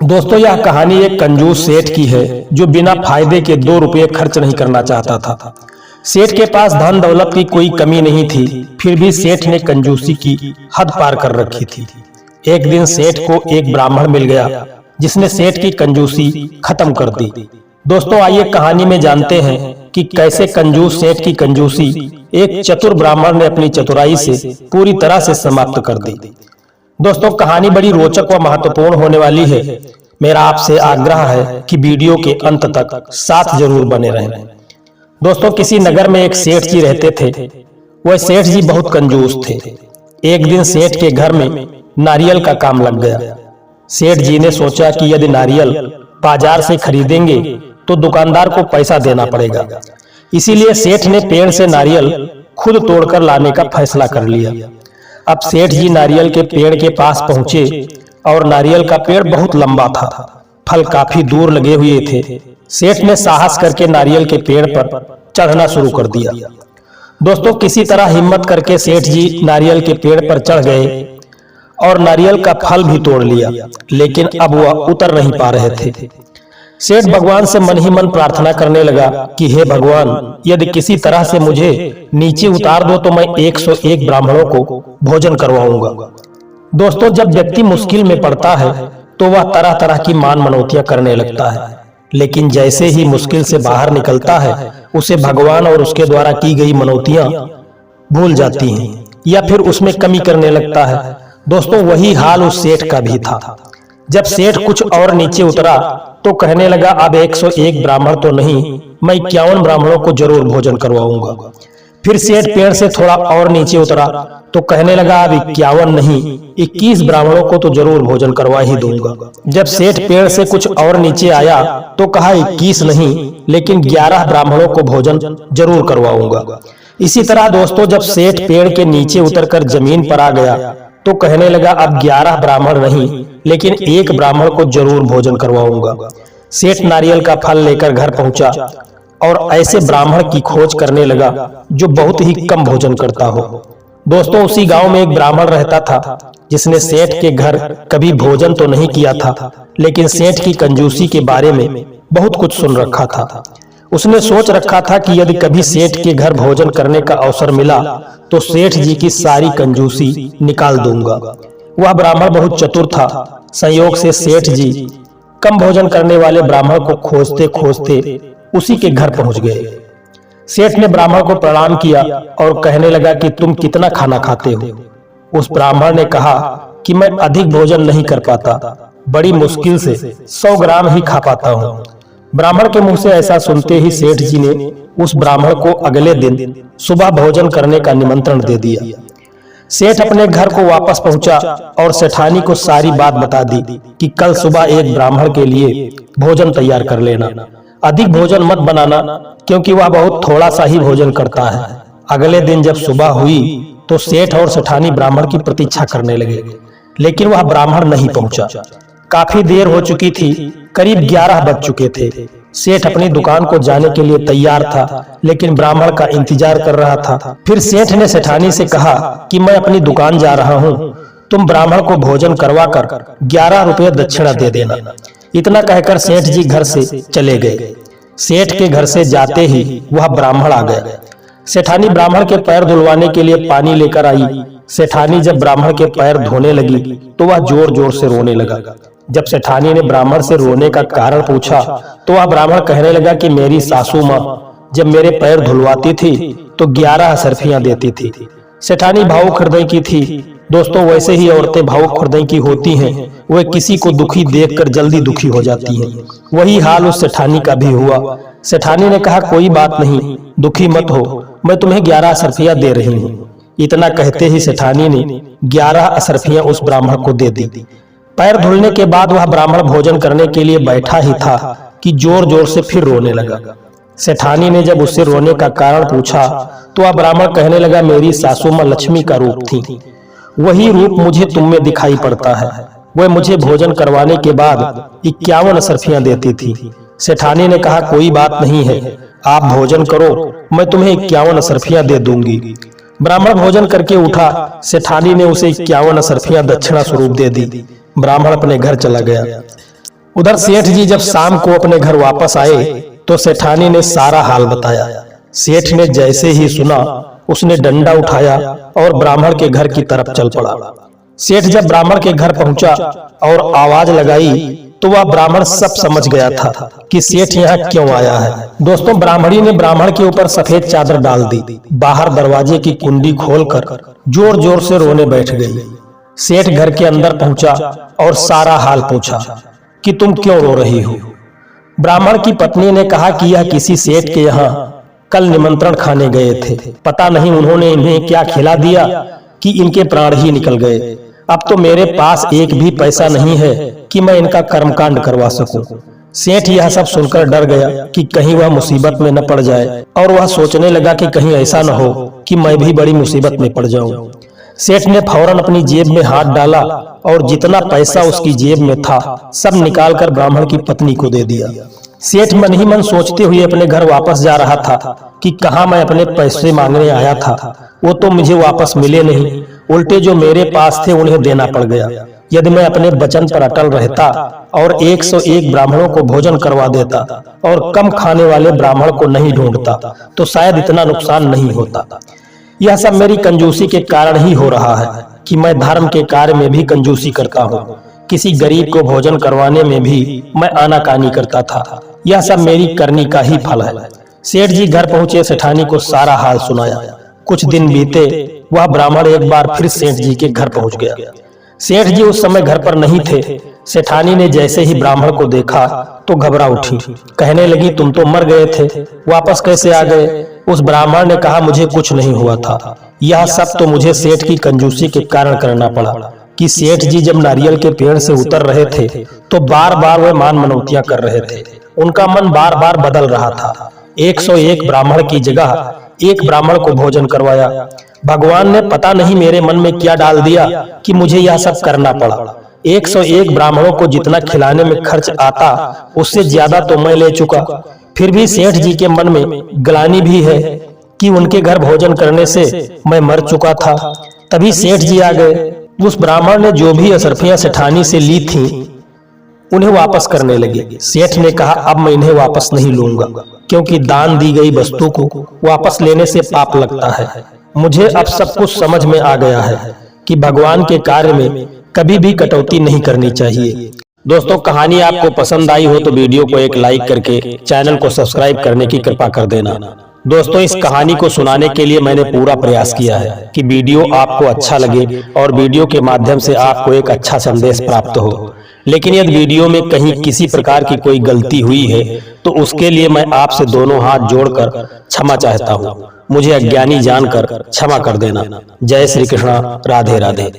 दोस्तों, यह कहानी एक कंजूस सेठ की है जो बिना फायदे के 2 रुपये खर्च नहीं करना चाहता था। सेठ के पास धन दौलत की कोई कमी नहीं थी, फिर भी सेठ ने कंजूसी की हद पार कर रखी थी। एक दिन सेठ को एक ब्राह्मण मिल गया जिसने सेठ की कंजूसी खत्म कर दी। दोस्तों, आइए कहानी में जानते हैं कि कैसे कंजूस सेठ की कंजूसी एक चतुर ब्राह्मण ने अपनी चतुराई से पूरी तरह से समाप्त कर दी। दोस्तों, कहानी बड़ी रोचक व महत्वपूर्ण होने वाली है। मेरा आपसे आग्रह है कि वीडियो के अंत तक साथ जरूर बने रहें। दोस्तों, किसी नगर में एक सेठ जी रहते थे। वह सेठ जी बहुत कंजूस थे। एक दिन सेठ के घर में नारियल का काम लग गया। सेठ जी ने सोचा कि यदि नारियल बाजार से खरीदेंगे तो दुकानदार को पैसा देना पड़ेगा। इसीलिए सेठ ने पेड़ से नारियल खुद तोड़कर लाने का फैसला कर लिया। अब सेठ जी नारियल के पेड़ के पास पहुंचे और नारियल का पेड़ बहुत लंबा था, फल काफी दूर लगे हुए थे। सेठ ने साहस करके नारियल के पेड़ पर चढ़ना शुरू कर दिया। दोस्तों, किसी तरह हिम्मत करके सेठ जी नारियल के पेड़ पर चढ़ गए और नारियल का फल भी तोड़ लिया, लेकिन अब वह उतर नहीं पा रहे थे। सेठ भगवान से मन ही मन प्रार्थना करने लगा कि हे भगवान, यदि किसी तरह से मुझे नीचे उतार दो तो मैं 101 ब्राह्मणों को भोजन करवाऊंगा। दोस्तों, जब व्यक्ति मुश्किल में पड़ता है तो वह तरह तरह की मान मनौतियां करने लगता है, लेकिन जैसे ही मुश्किल से बाहर निकलता है उसे भगवान और उसके द्वारा की गई मनौतियां भूल जाती हैं या फिर उसमें कमी करने लगता है। दोस्तों, वही हाल उस सेठ का भी था। जब सेठ कुछ और नीचे उतरा तो कहने लगा, अब 101 ब्राह्मण तो नहीं, मैं 51 ब्राह्मणों को जरूर भोजन करवाऊंगा। फिर सेठ पेड़ से थोड़ा और नीचे उतरा तो कहने लगा, अब 51 नहीं, 21 ब्राह्मणों को तो जरूर भोजन करवा ही दूंगा। जब सेठ पेड़ से कुछ और नीचे आया तो कहा, 21 नहीं, लेकिन 11 ब्राह्मणों को भोजन जरूर करवाऊंगा। इसी तरह दोस्तों, जब सेठ पेड़ के नीचे उतरकर जमीन पर आ गया तो कहने लगा, अब 11 ब्राह्मण नहीं, लेकिन 1 ब्राह्मण को जरूर भोजन करवाऊंगा। सेठ नारियल का फल लेकर घर पहुंचा और ऐसे ब्राह्मण की खोज करने लगा जो बहुत ही कम भोजन करता हो। दोस्तों, उसी गांव में एक ब्राह्मण रहता था जिसने सेठ के घर कभी भोजन तो नहीं किया था, लेकिन सेठ की कंजूसी के बारे में बहुत कुछ सुन रखा था। उसने सोच रखा था कि यदि कभी सेठ के घर भोजन करने का अवसर मिला तो सेठ जी की सारी कंजूसी निकाल दूंगा। वह ब्राह्मण बहुत चतुर था। संयोग से सेठ जी कम भोजन करने वाले ब्राह्मण को खोजते खोजते उसी के घर पहुंच गए। सेठ ने ब्राह्मण को प्रणाम किया और कहने लगा कि तुम कितना खाना खाते हो। उस ब्राह्मण ने कहा कि मैं अधिक भोजन नहीं कर पाता, बड़ी मुश्किल से 100 ग्राम ही खा पाता हूँ। ब्राह्मण के मुंह से ऐसा सुनते ही सेठ जी ने उस ब्राह्मण को अगले दिन सुबह भोजन करने का निमंत्रण दे दिया। सेठ अपने घर को वापस पहुंचा और सेठानी को सारी बात बता दी कि कल सुबह एक ब्राह्मण के लिए भोजन तैयार कर लेना, अधिक भोजन मत बनाना क्योंकि वह बहुत थोड़ा सा ही भोजन करता है। अगले दिन जब सुबह हुई तो सेठ और सेठानी ब्राह्मण की प्रतीक्षा करने लगे, लेकिन वह ब्राह्मण नहीं पहुंचा। काफी देर हो चुकी थी, करीब 11 बज चुके थे। सेठ अपनी दुकान को जाने के लिए तैयार था, लेकिन ब्राह्मण का इंतजार कर रहा था। फिर सेठ ने सेठानी से कहा कि मैं अपनी दुकान जा रहा हूँ, तुम ब्राह्मण को भोजन करवाकर 11 रुपये दक्षिणा दे देना। इतना कहकर सेठ जी घर से चले गए। सेठ के घर से जाते ही वह ब्राह्मण आ गया। सेठानी ब्राह्मण के पैर धुलवाने के लिए पानी लेकर आई। सेठानी जब ब्राह्मण के पैर धोने लगी तो वह जोर जोर से रोने लगा। जब सेठानी ने ब्राह्मण से रोने का कारण पूछा तो वह ब्राह्मण कहने लगा कि मेरी सासू माँ जब मेरे पैर धुलवाती थी तो 11 असरफियां देती थी। सेठानी भावुक हृदय की थी। दोस्तों, वैसे ही औरतें भावुक हृदय की होती हैं, वे किसी को दुखी देखकर जल्दी दुखी हो जाती हैं। वही हाल उस सेठानी का भी हुआ। सेठानी ने कहा, कोई बात नहीं, दुखी मत हो, मैं तुम्हें 11 असरफियां दे रही हूँ। इतना कहते ही सेठानी ने 11 असरफियां उस ब्राह्मण को दे दी। पैर धुलने के बाद वह ब्राह्मण भोजन करने के लिए बैठा ही था कि जोर जोर से फिर रोने लगा। सेठानी ने जब उससे रोने का कारण पूछा तो वह ब्राह्मण कहने लगा, मेरी सासू माँ लक्ष्मी का रूप थी, वही रूप मुझे तुम में दिखाई पड़ता है। वह मुझे भोजन करवाने के बाद 51 असरफियां देती थी। सेठानी ने कहा, कोई बात नहीं है, आप भोजन करो, मैं तुम्हें 51 असरफियां दे दूंगी। ब्राह्मण भोजन करके उठा। सेठानी ने उसे 51 असरफियां दक्षिणा स्वरूप दे दी। ब्राह्मण अपने घर चला गया। उधर सेठ जी जब शाम को अपने घर वापस आए तो सेठानी ने सारा हाल बताया। सेठ ने जैसे ही सुना उसने डंडा उठाया और ब्राह्मण के घर की तरफ चल पड़ा। सेठ जब ब्राह्मण के घर पहुंचा और आवाज लगाई तो वह ब्राह्मण सब समझ गया था कि सेठ यहाँ क्यों आया है। दोस्तों, ब्राह्मणी ने ब्राह्मण के ऊपर सफेद चादर डाल दी, बाहर दरवाजे की कुंडी खोलकर जोर जोर से रोने बैठ गई। सेठ घर के अंदर पहुंचा और सारा हाल पूछा कि तुम क्यों रो रही हो। ब्राह्मण की पत्नी ने कहा कि यह किसी सेठ के यहाँ कल निमंत्रण खाने गए थे, पता नहीं उन्होंने इन्हें क्या खिला दिया कि इनके प्राण ही निकल गए। अब तो मेरे पास एक भी पैसा नहीं है कि मैं इनका कर्मकांड करवा सकूं। सेठ यह सब सुनकर डर गया कि कहीं वह मुसीबत में न पड़ जाए और वह सोचने लगा कि कहीं ऐसा न हो कि मैं भी बड़ी मुसीबत में पड़ जाऊं। सेठ ने फौरन अपनी जेब में हाथ डाला और जितना पैसा उसकी जेब में था सब निकालकर ब्राह्मण की पत्नी को दे दिया। सेठ मन ही मन सोचते हुए अपने घर वापस जा रहा था कि कहाँ मैं अपने पैसे मांगने आया था, वो तो मुझे वापस मिले नहीं, उल्टे जो मेरे पास थे उन्हें देना पड़ गया। यदि मैं अपने वचन पर अटल रहता और 101 ब्राह्मणों को भोजन करवा देता और कम खाने वाले ब्राह्मण को नहीं ढूंढता तो शायद इतना नुकसान नहीं होता। यह सब मेरी कंजूसी के कारण ही हो रहा है कि मैं धर्म के कार्य में भी कंजूसी करता हूँ, किसी गरीब को भोजन करवाने में भी मैं आनाकानी करता था। यह सब मेरी करनी का ही फल है। सेठ जी घर पहुंचे, सेठानी को सारा हाल सुनाया। कुछ दिन बीते, वह ब्राह्मण एक बार फिर सेठ जी के घर पहुंच गया। सेठ जी उस समय घर पर नहीं थे। सेठानी ने जैसे ही ब्राह्मण को देखा तो घबरा उठी, कहने लगी तुम तो मर गए थे, वापस कैसे आ गए। उस ब्राह्मण ने कहा मुझे कुछ नहीं हुआ था, यह सब तो मुझे सेठ की कंजूसी के कारण करना पड़ा कि सेठ जी जब नारियल के पेड़ से उतर रहे थे तो बार बार वे मान मनौतियां कर रहे थे। उनका मन बार बार बदल रहा था। 101 ब्राह्मण की जगह एक ब्राह्मण को भोजन करवाया। भगवान ने पता नहीं मेरे मन में क्या डाल दिया कि मुझे यह सब करना पड़ा। 101 ब्राह्मणों को जितना खिलाने में खर्च आता उससे ज्यादा तो मैं ले चुका। फिर भी सेठ जी के मन में ग्लानि भी है कि उनके घर भोजन करने से मैं मर चुका था। तभी सेठ जी आ गए। उस ब्राह्मण ने जो भी असरफियां सेठानी से ली थी उन्हें वापस करने लगे। सेठ ने कहा अब मैं इन्हें वापस नहीं लूंगा, क्योंकि दान दी गई वस्तु को वापस लेने से पाप लगता है। मुझे अब सब कुछ समझ में आ गया है कि भगवान के कार्य में कभी भी कटौती नहीं करनी चाहिए। दोस्तों, कहानी आपको पसंद आई हो तो वीडियो को एक लाइक करके चैनल को सब्सक्राइब करने की कृपा कर देना। दोस्तों, इस कहानी को सुनाने के लिए मैंने पूरा प्रयास किया है कि वीडियो आपको अच्छा लगे और वीडियो के माध्यम से आपको एक अच्छा संदेश प्राप्त हो। लेकिन यदि वीडियो में कहीं किसी प्रकार की कोई गलती हुई है तो उसके लिए मैं आपसे दोनों हाथ जोड़कर क्षमा चाहता हूँ। मुझे अज्ञानी जानकर क्षमा कर देना। जय श्री कृष्णा, राधे राधे।